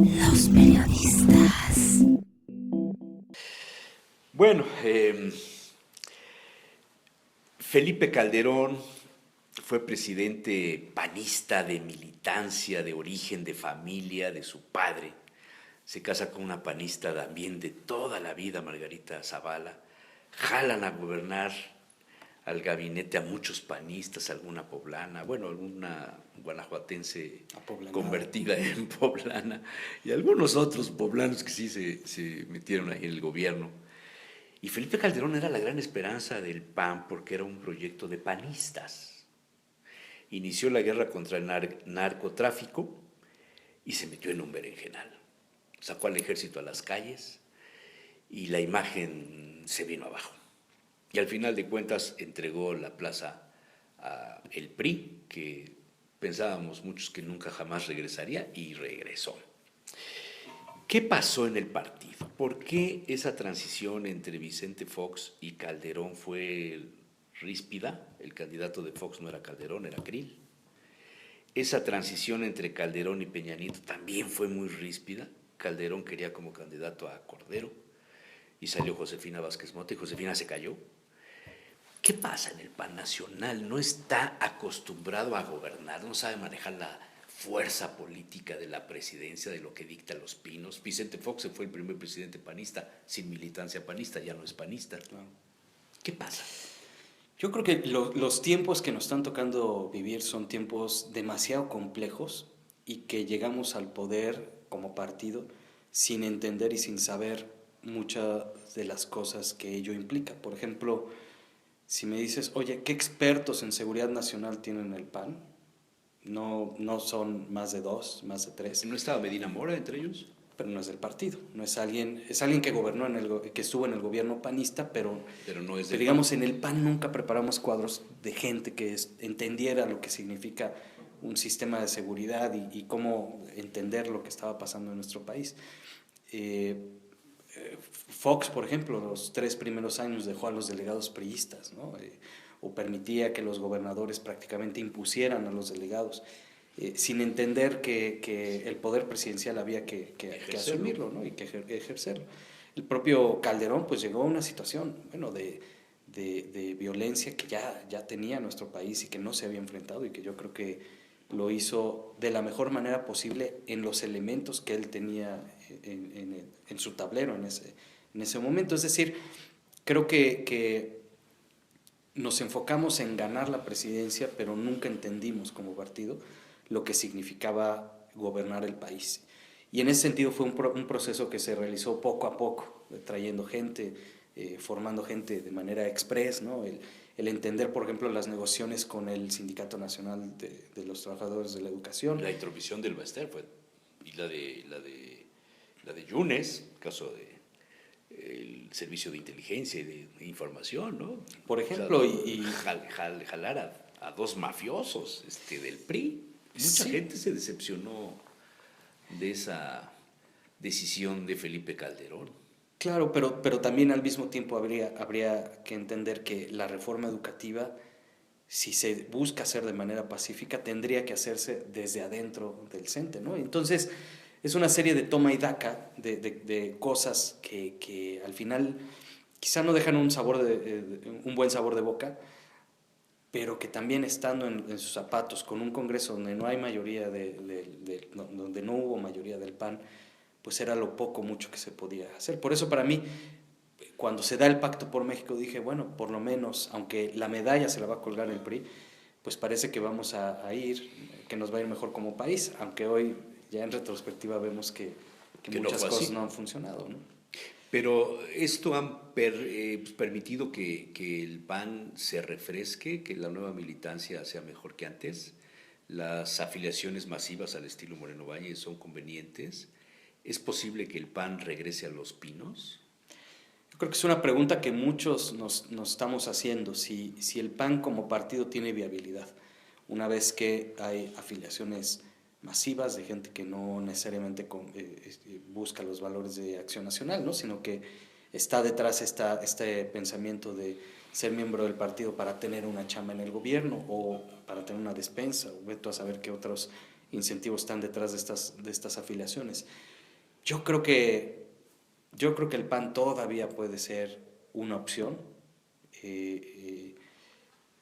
Los periodistas. Bueno, Felipe Calderón fue presidente panista de militancia, de origen, de familia, de su padre. Se casa con una panista también de toda la vida, Margarita Zavala. Jalan a gobernar al gabinete a muchos panistas, alguna poblana, bueno, alguna guanajuatense convertida en poblana y algunos otros poblanos que sí se metieron ahí en el gobierno. Y Felipe Calderón era la gran esperanza del PAN porque era un proyecto de panistas. Inició la guerra contra el narcotráfico y se metió en un berenjenal. Sacó al ejército a las calles y la imagen se vino abajo. Y al final de cuentas entregó la plaza a el PRI, que pensábamos muchos que nunca jamás regresaría, y regresó. ¿Qué pasó en el partido? ¿Por qué esa transición entre Vicente Fox y Calderón fue ríspida? El candidato de Fox no era Calderón, era Krill. Esa transición entre Calderón y Peña Nieto también fue muy ríspida. Calderón quería como candidato a Cordero y salió Josefina Vázquez Mota y Josefina se cayó. ¿Qué pasa en el PAN nacional? No está acostumbrado a gobernar, no sabe manejar la fuerza política de la presidencia, de lo que dicta Los Pinos. Vicente Fox fue el primer presidente panista sin militancia panista, ya no es panista. Claro. ¿Qué pasa? Yo creo que los tiempos que nos están tocando vivir son tiempos demasiado complejos y que llegamos al poder como partido sin entender y sin saber muchas de las cosas que ello implica. Por ejemplo, si me dices, oye, ¿qué expertos en seguridad nacional tienen el PAN? No son más de 2, más de 3. ¿No estaba Medina Mora entre ellos? Pero no es del partido, no es alguien, es alguien que gobernó que estuvo en el gobierno panista, pero no es pero digamos PAN. En el PAN nunca preparamos cuadros de gente que entendiera lo que significa un sistema de seguridad y cómo entender lo que estaba pasando en nuestro país. Fox, por ejemplo, los 3 primeros años dejó a los delegados priistas, ¿no? O permitía que los gobernadores prácticamente impusieran a los delegados. Sin entender que el poder presidencial había que asumirlo, ¿no? Y que ejercerlo. El propio Calderón pues llegó a una situación de violencia que ya tenía nuestro país y que no se había enfrentado y que yo creo que lo hizo de la mejor manera posible en los elementos que él tenía en su tablero en ese momento. Es decir, creo que nos enfocamos en ganar la presidencia, pero nunca entendimos como partido lo que significaba gobernar el país. Y en ese sentido fue un proceso que se realizó poco a poco, trayendo gente, formando gente de manera express, ¿no? El entender, por ejemplo, las negociaciones con el Sindicato Nacional de los Trabajadores de la Educación. La intromisión del Baster fue, y la de Yunes, caso de el servicio de inteligencia y de información, ¿no? Por ejemplo, o sea, jalar a 2 mafiosos del PRI. Mucha gente se decepcionó de esa decisión de Felipe Calderón. Claro, pero también al mismo tiempo habría que entender que la reforma educativa, si se busca hacer de manera pacífica, tendría que hacerse desde adentro del CENTE, ¿no? Entonces, es una serie de toma y daca de cosas que al final quizá no dejan un buen sabor de boca, pero que también estando en sus zapatos, con un Congreso donde no hay mayoría, donde no hubo mayoría del PAN, pues era lo poco, mucho que se podía hacer. Por eso para mí, cuando se da el Pacto por México, dije, bueno, por lo menos, aunque la medalla se la va a colgar el PRI, pues parece que vamos a ir, que nos va a ir mejor como país, aunque hoy ya en retrospectiva vemos que muchas cosas no han funcionado, ¿no? Pero esto ha permitido que el PAN se refresque, que la nueva militancia sea mejor que antes. Las afiliaciones masivas al estilo Moreno Valle son convenientes. ¿Es posible que el PAN regrese a Los Pinos? Yo creo que es una pregunta que muchos nos estamos haciendo, si el PAN como partido tiene viabilidad, una vez que hay afiliaciones masivas de gente que no necesariamente busca los valores de Acción Nacional, ¿no? Sino que está detrás este pensamiento de ser miembro del partido para tener una chamba en el gobierno o para tener una despensa, o vete a saber qué otros incentivos están detrás de estas afiliaciones. Yo creo que, yo creo que el PAN todavía puede ser una opción. Eh, eh,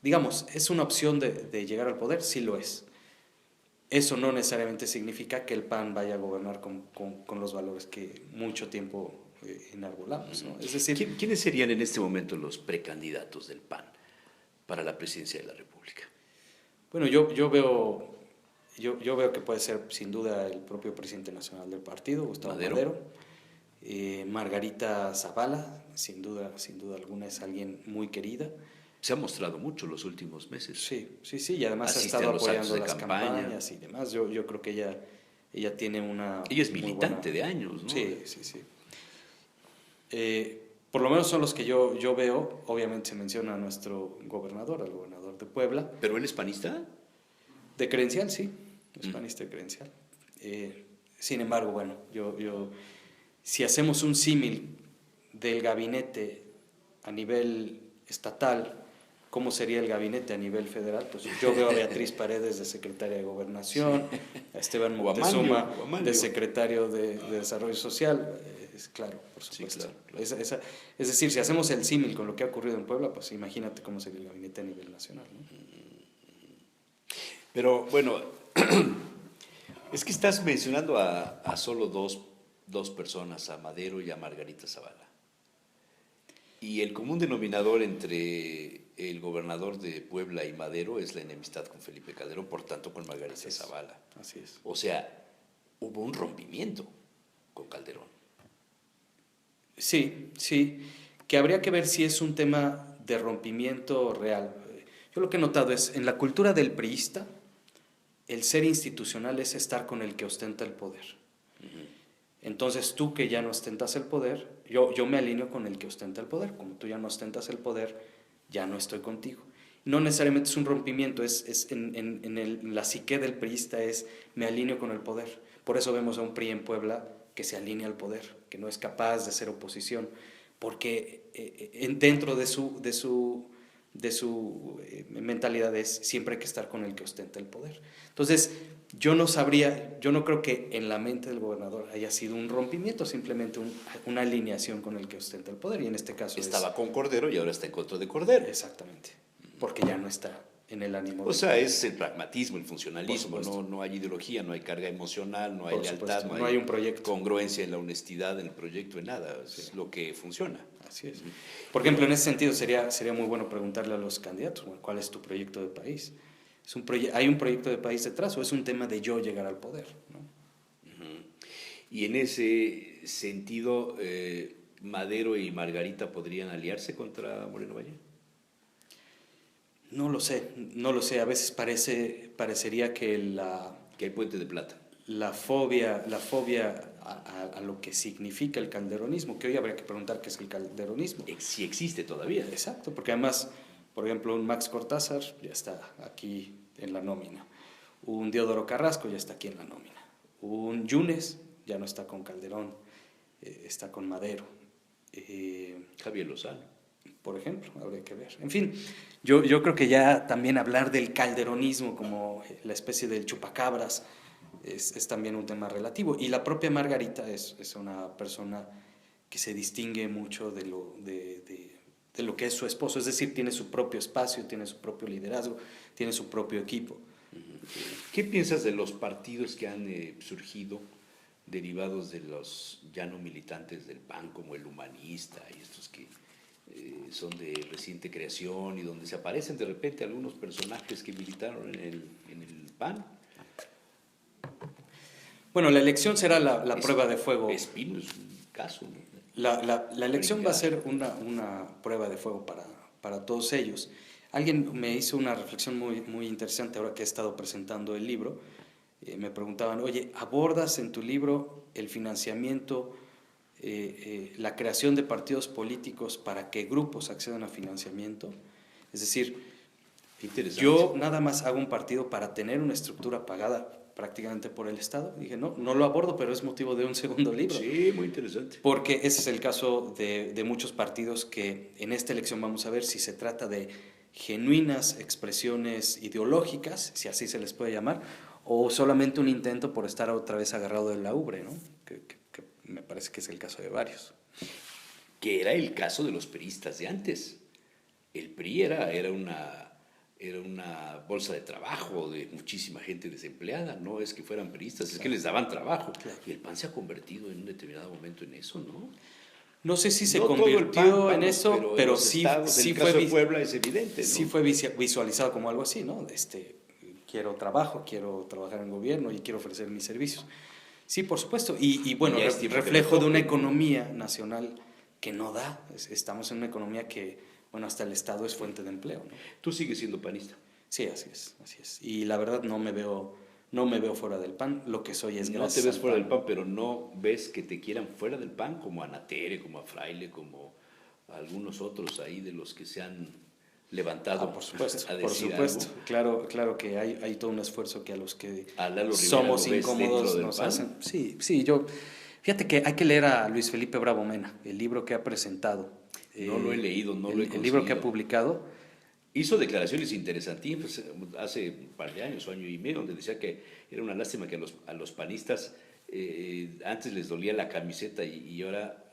digamos, ¿es una opción de llegar al poder? Sí lo es. Eso no necesariamente significa que el PAN vaya a gobernar con los valores que mucho tiempo enarbolamos, ¿no? Es decir, ¿Quiénes serían en este momento los precandidatos del PAN para la presidencia de la República? bueno, yo veo que puede ser sin duda el propio presidente nacional del partido, Gustavo Madero. Madero. Margarita Zavala, sin duda alguna, es alguien muy querida. Se ha mostrado mucho los últimos meses. Sí, y además Asiste ha a estado los actos apoyando de las campaña. campañas y demás. Yo creo que ella tiene una... Ella es muy militante buena- de años, ¿no? Sí. Por lo menos son los que yo veo. Obviamente se menciona a nuestro gobernador, al gobernador de Puebla. ¿Pero él es panista? De credencial, sí, es panista de credencial. Sin embargo, bueno, si hacemos un símil del gabinete a nivel estatal, ¿cómo sería el gabinete a nivel federal? Pues yo veo a Beatriz Paredes de secretaria de Gobernación, a Esteban O a Moctezuma Manlio, o a Manlio. de secretario de Desarrollo Social. Es claro, por Sí, supuesto. claro. Es decir, si hacemos el símil con lo que ha ocurrido en Puebla, pues imagínate cómo sería el gabinete a nivel nacional, ¿no? Pero bueno, es que estás mencionando a solo dos personas, a Madero y a Margarita Zavala. Y el común denominador entre el gobernador de Puebla y Madero es la enemistad con Felipe Calderón, por tanto con Margarita Zavala. Así es. O sea, hubo un rompimiento con Calderón. Sí, que habría que ver si es un tema de rompimiento real. Yo lo que he notado es, en la cultura del priista, el ser institucional es estar con el que ostenta el poder. Entonces tú que ya no ostentas el poder, yo me alineo con el que ostenta el poder. Como tú ya no ostentas el poder, ya no estoy contigo. No necesariamente es un rompimiento, en la psique del priista es me alineo con el poder. Por eso vemos a un PRI en Puebla que se alinea al poder, que no es capaz de ser oposición, porque dentro de su mentalidad es siempre hay que estar con el que ostenta el poder. Entonces, yo no creo que en la mente del gobernador haya sido un rompimiento, simplemente una alineación con el que ostenta el poder, y en este caso Estaba con Cordero y ahora está en contra de Cordero. exactamente, porque ya no está en el ánimo. O sea, es el pragmatismo, el funcionalismo, Por supuesto. no hay ideología, no hay carga emocional, no hay Por lealtad, supuesto, no hay un proyecto. congruencia en la honestidad, en el proyecto, en nada, es lo que funciona. Así es. Por ejemplo, en ese sentido sería muy bueno preguntarle a los candidatos, bueno, ¿cuál es tu proyecto de país? ¿Hay un proyecto de país detrás o es un tema de yo llegar al poder, ¿no? Y en ese sentido, Madero y Margarita podrían aliarse contra Moreno Valle. No lo sé. A veces parecería que Que hay puente de plata. la fobia a lo que significa el calderonismo, que hoy habría que preguntar qué es el calderonismo. Si existe todavía. Exacto, porque además, por ejemplo, un Max Cortázar ya está aquí en la nómina, un Diodoro Carrasco ya está aquí en la nómina, un Yunes ya no está con Calderón, está con Madero. Javier Lozano. Por ejemplo, habría que ver. En fin, yo creo que ya también hablar del calderonismo como la especie del chupacabras es también un tema relativo. Y la propia Margarita es una persona que se distingue mucho de lo que es su esposo. Es decir, tiene su propio espacio, tiene su propio liderazgo, tiene su propio equipo. ¿Qué piensas de los partidos que han surgido derivados de los ya no militantes del PAN, como el Humanista y estos que son de reciente creación y donde se aparecen de repente algunos personajes que militaron en el PAN? Bueno, la elección será la prueba de fuego. Espino es un caso, ¿no? La elección va a ser una prueba de fuego para todos ellos. Alguien me hizo una reflexión muy interesante ahora que he estado presentando el libro. Me preguntaban, oye, ¿abordas en tu libro el financiamiento, la creación de partidos políticos para que grupos accedan a financiamiento? Es decir, yo nada más hago un partido para tener una estructura pagada prácticamente por el Estado. Dije, no lo abordo, pero es motivo de un segundo libro. Sí, muy interesante. Porque ese es el caso de muchos partidos que en esta elección vamos a ver si se trata de genuinas expresiones ideológicas, si así se les puede llamar, o solamente un intento por estar otra vez agarrado de la ubre, ¿no? parece que es el caso de varios. Que era el caso de los priistas de antes. El PRI era una bolsa de trabajo de muchísima gente desempleada, no es que fueran priistas, es que les daban trabajo. Claro. Y el PAN se ha convertido en un determinado momento en eso, ¿no? No sé si se No todo el convirtió PAN, en vamos, eso, en pero los sí, estados, sí en el fue, caso de Puebla es evidente, ¿no? sí fue visualizado como algo así, ¿no? Quiero trabajo, quiero trabajar en gobierno y quiero ofrecer mis servicios. Sí, por supuesto. Y bueno, ya es tiempo que reflejo me de una toque, ¿no? economía nacional que no da. Estamos en una economía que, bueno, hasta el Estado es fuente de empleo, ¿no? Tú sigues siendo panista. Sí, así es, así es. Y la verdad no me veo fuera del PAN, lo que soy es No gracias te ves al fuera del PAN, pero no ves que te quieran fuera del PAN, como a Natere, como a Fraile, como a algunos otros ahí de los que se han levantado por supuesto, a por decir supuesto. algo. Claro que hay todo un esfuerzo que a los que A Lalo Rivera somos lo ves dentro incómodos del nos PAN. hacen. Sí, fíjate que hay que leer a Luis Felipe Bravo Mena, el libro que ha presentado. No lo he leído, no lo he El libro que ha conseguido. publicado. Hizo declaraciones interesantísimas hace un par de años, año y medio, donde decía que era una lástima que a los panistas antes les dolía la camiseta y ahora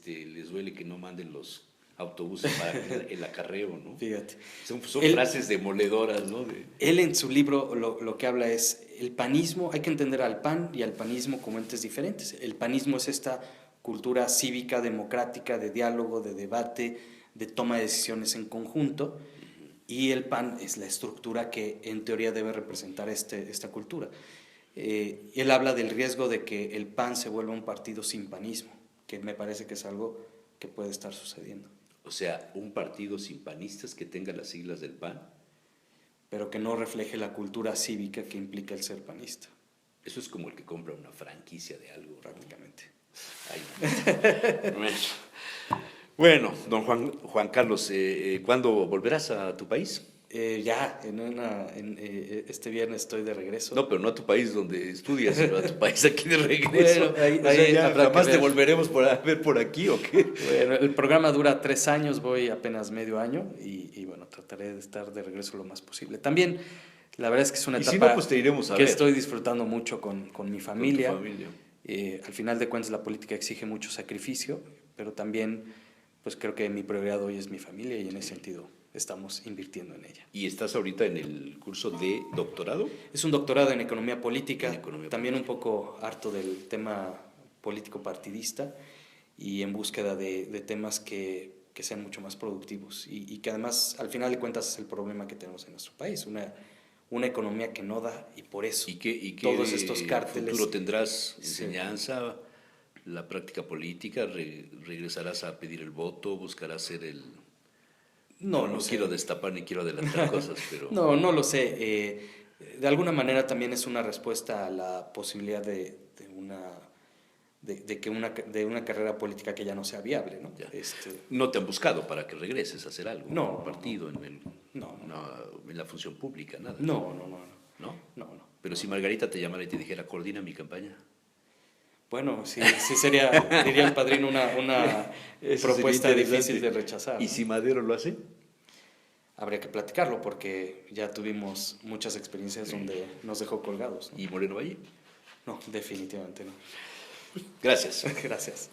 les duele que no manden los autobuses para el acarreo, ¿no? Fíjate. Son frases demoledoras, ¿no? Él en su libro lo que habla es el panismo, hay que entender al PAN y al panismo como entes diferentes. El panismo es esta cultura cívica, democrática, de diálogo, de debate, de toma de decisiones en conjunto, y el PAN es la estructura que en teoría debe representar esta cultura. Él habla del riesgo de que el PAN se vuelva un partido sin panismo, que me parece que es algo que puede estar sucediendo. O sea, un partido sin panistas que tenga las siglas del PAN. Pero que no refleje la cultura cívica que implica el ser panista. Eso es como el que compra una franquicia de algo, Prácticamente. Ay, bueno, don Juan Carlos, ¿cuándo volverás a tu país? Ya, este viernes estoy de regreso. No, pero no a tu país donde estudias, sino a tu país aquí de regreso. Bueno, ahí O sea, ya habrá que jamás te ver. volveremos a ver por aquí, ¿o qué? Bueno, el programa dura 3 años, voy apenas medio año y bueno, trataré de estar de regreso lo más posible. También, la verdad es que es una Y etapa si no, pues te iremos a que ver. estoy disfrutando mucho con mi familia. Con tu familia. Al final de cuentas la política exige mucho sacrificio, pero también pues creo que mi prioridad hoy es mi familia y en ese sentido estamos invirtiendo en ella. ¿Y estás ahorita en el curso de doctorado? Es un doctorado en economía política, En economía también política. un poco harto del tema político partidista y en búsqueda de temas que sean mucho más productivos y que además al final de cuentas es el problema que tenemos en nuestro país, una economía que no da y por eso ¿Y qué todos estos cárteles. futuro tendrás? Sí. ¿Enseñanza? ¿La práctica política? ¿Regresarás a pedir el voto? ¿Buscarás ser el...? No sé. quiero destapar ni quiero adelantar cosas, pero... No lo sé. De alguna manera también es una respuesta a la posibilidad de una carrera política que ya no sea viable, ¿no? Ya. No te han buscado para que regreses a hacer algo, No, un partido, no. en la función pública, nada. No. ¿No? Pero si Margarita te llamara y te dijera, coordina mi campaña. Bueno, sí sería, diría el padrino, una Eso propuesta sería difícil interesante. de rechazar. ¿Y ¿no? si Madero lo hace? Habría que platicarlo porque ya tuvimos muchas experiencias donde nos dejó colgados. ¿no? ¿Y Moreno Valle? No, definitivamente no. Gracias. Gracias.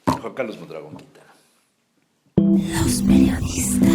Juan Carlos Mondragón Quintana. Los periodistas.